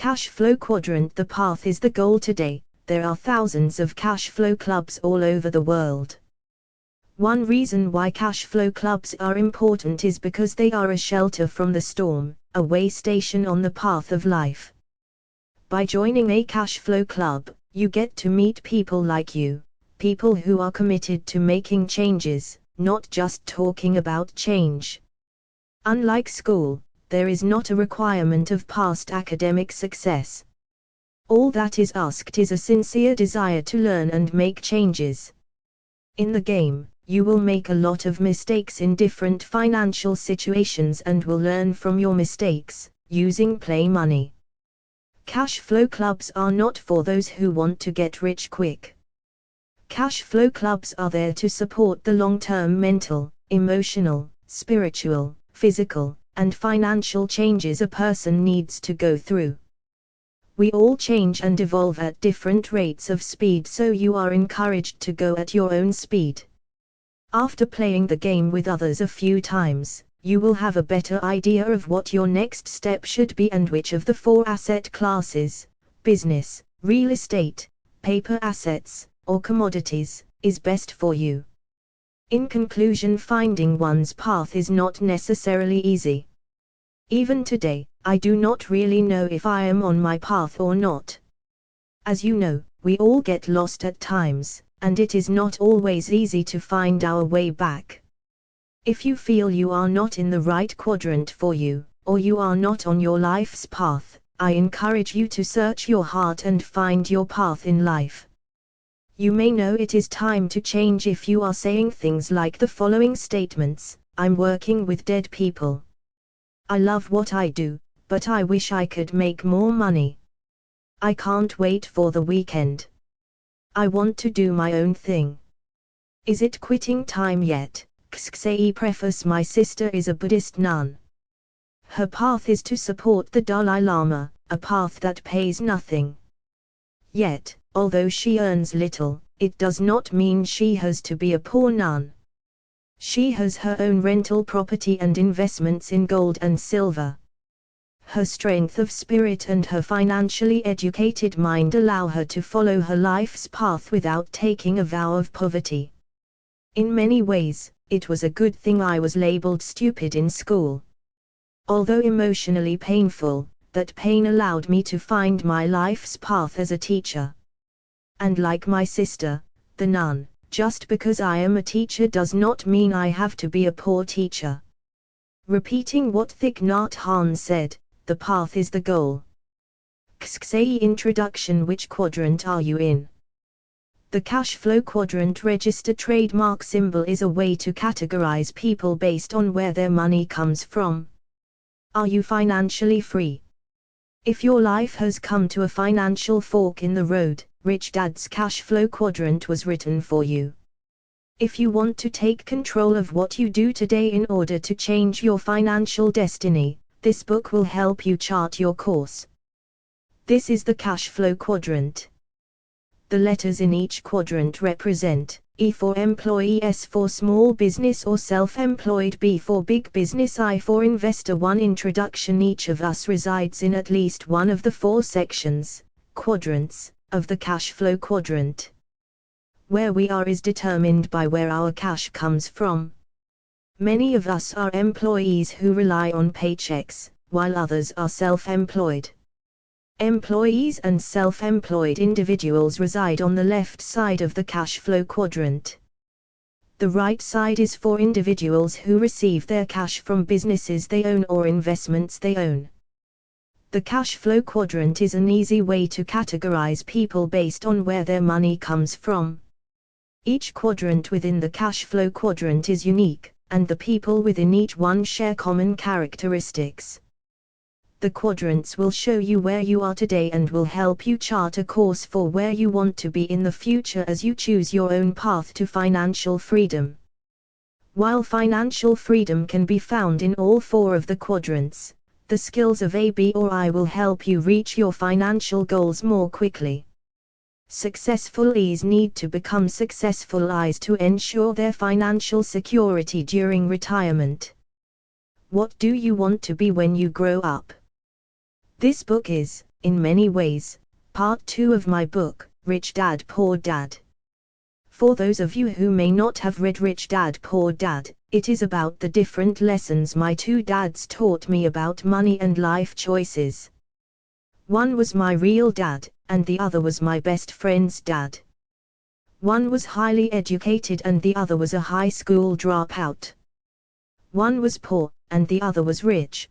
Cash flow quadrant. The path is the goal. Today, there are thousands of cash flow clubs all over the world. One reason why cash flow clubs are important is because they are a shelter from the storm, a way station on the path of life. By joining a cash flow club, you get to meet people like you, people who are committed to making changes, not just talking about change. Unlike school, there is not a requirement of past academic success. All that is asked is a sincere desire to learn and make changes. In the game, you will make a lot of mistakes in different financial situations and will learn from your mistakes, using play money. Cash flow clubs are not for those who want to get rich quick. Cash flow clubs are there to support the long-term mental, emotional, spiritual, physical, and financial changes a person needs to go through. We all change and evolve at different rates of speed, so you are encouraged to go at your own speed. After playing the game with others a few times, you will have a better idea of what your next step should be and which of the 4 asset classes, business, real estate, paper assets, or commodities, is best for you. In conclusion, finding one's path is not necessarily easy. Even today, I do not really know if I am on my path or not. As you know, we all get lost at times, and it is not always easy to find our way back. If you feel you are not in the right quadrant for you, or you are not on your life's path, I encourage you to search your heart and find your path in life. You may know it is time to change if you are saying things like the following statements: I'm working with dead people. I love what I do, but I wish I could make more money. I can't wait for the weekend. I want to do my own thing. Is it quitting time yet? Kksei preface. My sister is a Buddhist nun. Her path is to support the Dalai Lama, a path that pays nothing. Yet, although she earns little, it does not mean she has to be a poor nun. She has her own rental property and investments in gold and silver. Her strength of spirit and her financially educated mind allow her to follow her life's path without taking a vow of poverty. In many ways, it was a good thing I was labeled stupid in school. Although emotionally painful, that pain allowed me to find my life's path as a teacher. And like my sister, the nun, just because I am a teacher does not mean I have to be a poor teacher. Repeating what Thich Nhat Hanh said, the path is the goal. Kksei introduction. Which quadrant are you in? The cash flow quadrant register trademark symbol is a way to categorize people based on where their money comes from. Are you financially free? If your life has come to a financial fork in the road, Rich Dad's cash flow quadrant was written for you. If you want to take control of what you do today in order to change your financial destiny, this book will help you chart your course. This is the cash flow quadrant. The letters in each quadrant represent: E for employee, S for small business or self-employed, B for big business, I for investor. 1 Introduction. Each of us resides in at least one of the 4 sections, quadrants, of the cash flow quadrant. Where we are is determined by where our cash comes from. Many of us are employees who rely on paychecks, while others are self-employed. Employees and self-employed individuals reside on the left side of the cash flow quadrant. The right side is for individuals who receive their cash from businesses they own or investments they own. The cash flow quadrant is an easy way to categorize people based on where their money comes from. Each quadrant within the cash flow quadrant is unique, and the people within each one share common characteristics. The quadrants will show you where you are today and will help you chart a course for where you want to be in the future as you choose your own path to financial freedom. While financial freedom can be found in all 4 of the quadrants, the skills of A, B, or I will help you reach your financial goals more quickly. Successful E's need to become successful I's to ensure their financial security during retirement. What do you want to be when you grow up? This book is, in many ways, part 2 of my book, Rich Dad Poor Dad. For those of you who may not have read Rich Dad Poor Dad, it is about the different lessons my two dads taught me about money and life choices. One was my real dad, and the other was my best friend's dad. One was highly educated and the other was a high school dropout. One was poor, and the other was rich.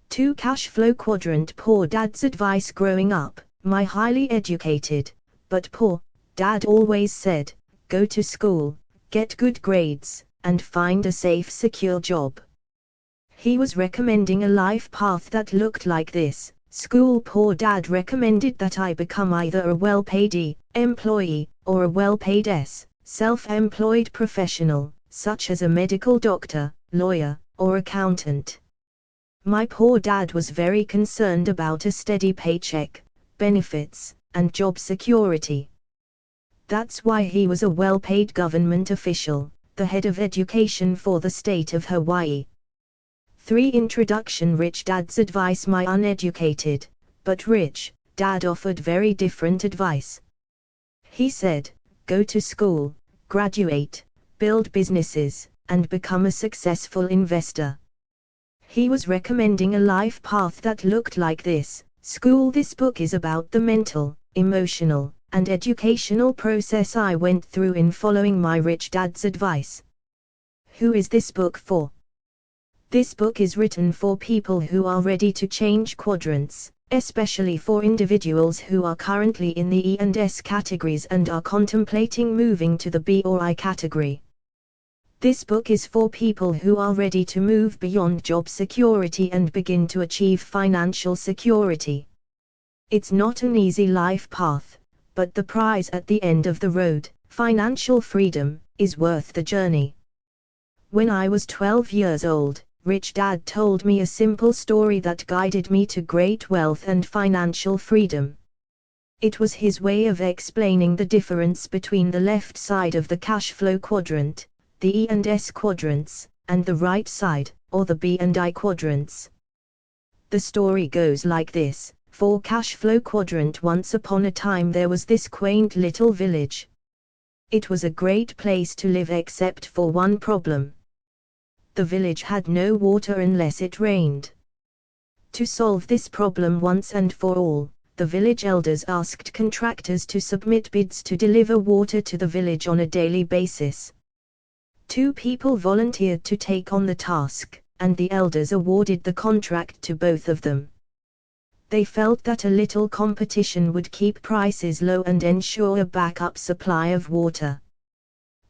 2 cash flow quadrant poor dad's advice growing up. My highly educated, but poor, dad always said, go to school, get good grades, and find a safe, secure job. He was recommending a life path that looked like this. School poor dad recommended that I become either a well-paid E employee, or a well-paid S self-employed professional, such as a medical doctor, lawyer, or accountant. My poor dad was very concerned about a steady paycheck, benefits, and job security. That's why he was a well-paid government official, the head of education for the state of Hawaii. 3. Introduction. Rich Dad's advice. My uneducated, but rich, dad offered very different advice. He said, go to school, graduate, build businesses, and become a successful investor. He was recommending a life path that looked like this. School. This book is about the mental, emotional, and educational process I went through in following my rich dad's advice. Who is this book for? This book is written for people who are ready to change quadrants, especially for individuals who are currently in the E and S categories and are contemplating moving to the B or I category. This book is for people who are ready to move beyond job security and begin to achieve financial security. It's not an easy life path, but the prize at the end of the road, financial freedom, is worth the journey. When I was 12 years old, Rich Dad told me a simple story that guided me to great wealth and financial freedom. It was his way of explaining the difference between the left side of the cash flow quadrant, the E and S quadrants, and the right side, or the B and I quadrants. The story goes like this. For cash flow quadrant. Once upon a time there was this quaint little village. It was a great place to live except for one problem. The village had no water unless it rained. To solve this problem once and for all, the village elders asked contractors to submit bids to deliver water to the village on a daily basis. 2 people volunteered to take on the task, and the elders awarded the contract to both of them. They felt that a little competition would keep prices low and ensure a backup supply of water.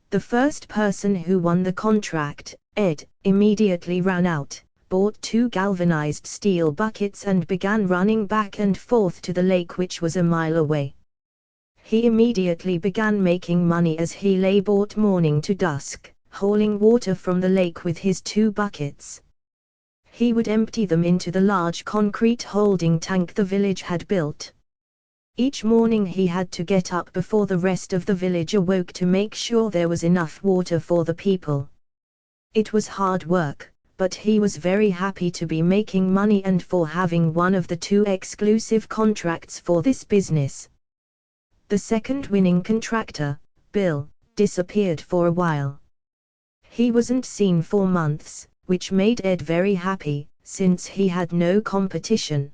The first person who won the contract, Ed, immediately ran out, bought 2 galvanized steel buckets and began running back and forth to the lake, which was a mile away. He immediately began making money as he labored morning to dusk, hauling water from the lake with his 2 buckets. He would empty them into the large concrete holding tank the village had built. Each morning he had to get up before the rest of the village awoke to make sure there was enough water for the people. It was hard work, but he was very happy to be making money and for having one of the 2 exclusive contracts for this business. The second winning contractor, Bill, disappeared for a while. He wasn't seen for months, which made Ed very happy, since he had no competition.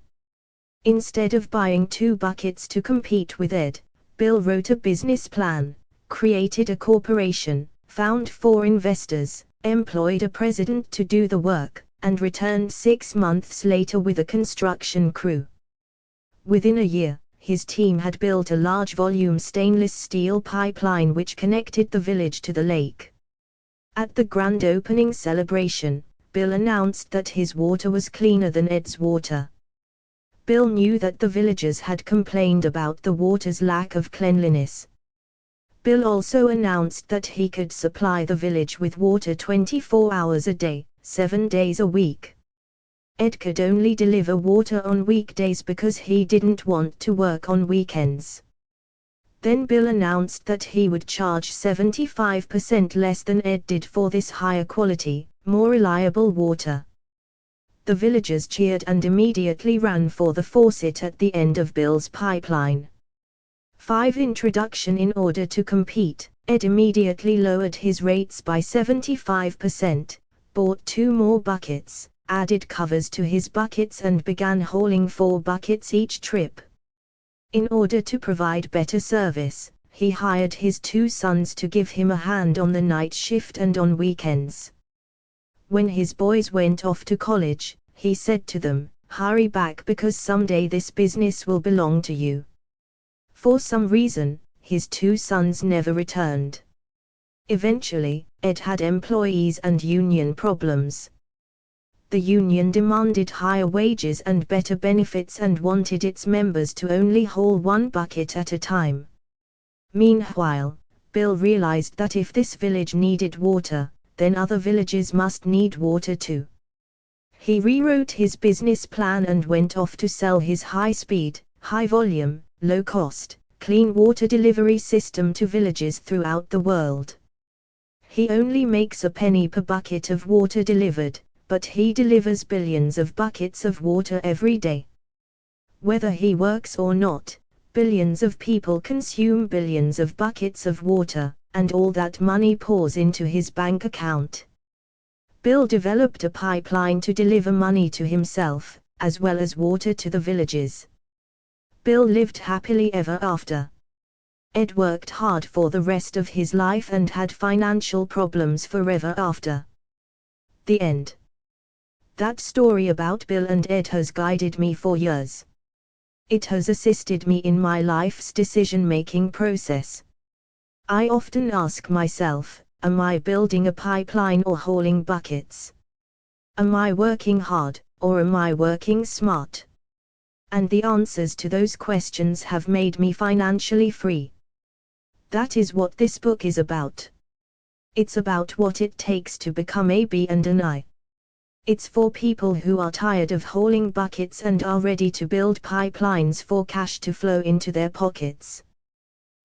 Instead of buying 2 buckets to compete with Ed, Bill wrote a business plan, created a corporation, found 4 investors, employed a president to do the work, and returned 6 months later with a construction crew. Within a year, his team had built a large volume stainless steel pipeline which connected the village to the lake. At the grand opening celebration, Bill announced that his water was cleaner than Ed's water. Bill knew that the villagers had complained about the water's lack of cleanliness. Bill also announced that he could supply the village with water 24 hours a day, 7 days a week. Ed could only deliver water on weekdays because he didn't want to work on weekends. Then Bill announced that he would charge 75% less than Ed did for this higher quality, more reliable water. The villagers cheered and immediately ran for the faucet at the end of Bill's pipeline. 5. Introduction. In order to compete, Ed immediately lowered his rates by 75%, bought 2 more buckets, added covers to his buckets and began hauling 4 buckets each trip. In order to provide better service, he hired his 2 sons to give him a hand on the night shift and on weekends. When his boys went off to college, he said to them, "Hurry back because someday this business will belong to you." For some reason, his 2 sons never returned. Eventually, Ed had employees and union problems. The union demanded higher wages and better benefits and wanted its members to only haul 1 bucket at a time. Meanwhile, Bill realized that if this village needed water, then other villages must need water too. He rewrote his business plan and went off to sell his high-speed, high-volume, low-cost, clean water delivery system to villages throughout the world. He only makes a penny per bucket of water delivered, but he delivers billions of buckets of water every day. Whether he works or not, billions of people consume billions of buckets of water, and all that money pours into his bank account. Bill developed a pipeline to deliver money to himself, as well as water to the villages. Bill lived happily ever after. Ed worked hard for the rest of his life and had financial problems forever after. The end. That story about Bill and Ed has guided me for years. It has assisted me in my life's decision-making process. I often ask myself, am I building a pipeline or hauling buckets? Am I working hard, or am I working smart? And the answers to those questions have made me financially free. That is what this book is about. It's about what it takes to become a B and an I. It's for people who are tired of hauling buckets and are ready to build pipelines for cash to flow into their pockets.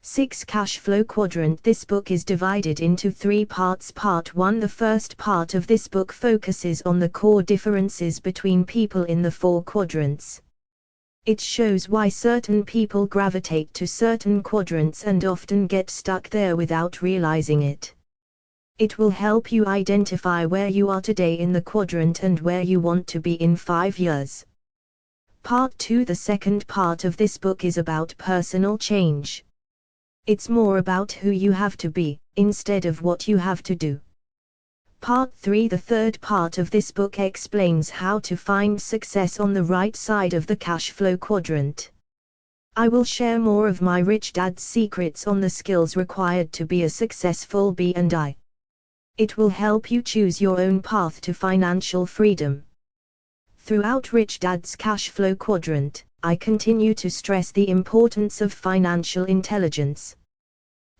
6. Cash Flow Quadrant. This book is divided into 3 parts. Part 1. The first part of this book focuses on the core differences between people in the 4 quadrants. It shows why certain people gravitate to certain quadrants and often get stuck there without realizing it. It will help you identify where you are today in the quadrant and where you want to be in 5 years. Part 2. The second part of this book is about personal change. It's more about who you have to be, instead of what you have to do. Part 3. The third part of this book explains how to find success on the right side of the cash flow quadrant. I will share more of my rich dad's secrets on the skills required to be a successful B and I. It will help you choose your own path to financial freedom. Throughout Rich Dad's Cash Flow Quadrant, I continue to stress the importance of financial intelligence.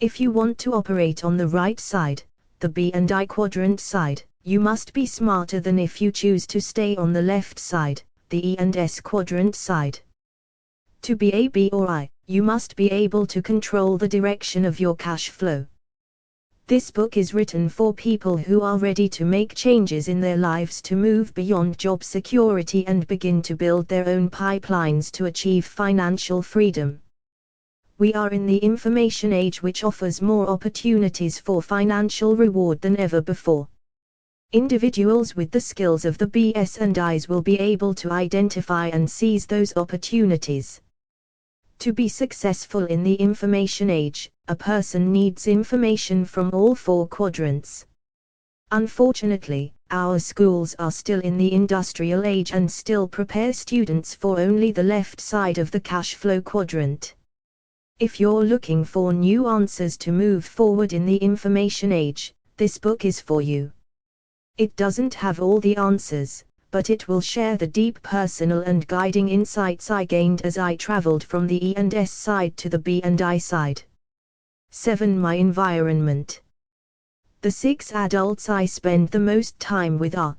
If you want to operate on the right side, the B and I quadrant side, you must be smarter than if you choose to stay on the left side, the E and S quadrant side. To be a B or I, you must be able to control the direction of your cash flow. This book is written for people who are ready to make changes in their lives to move beyond job security and begin to build their own pipelines to achieve financial freedom. We are in the information age, which offers more opportunities for financial reward than ever before. Individuals with the skills of the B's and I's will be able to identify and seize those opportunities. To be successful in the information age, a person needs information from all 4 quadrants. Unfortunately, our schools are still in the industrial age and still prepare students for only the left side of the cash flow quadrant. If you're looking for new answers to move forward in the information age, this book is for you. It doesn't have all the answers, but it will share the deep personal and guiding insights I gained as I traveled from the E and S side to the B and I side. 7. My environment. The 6 adults I spend the most time with are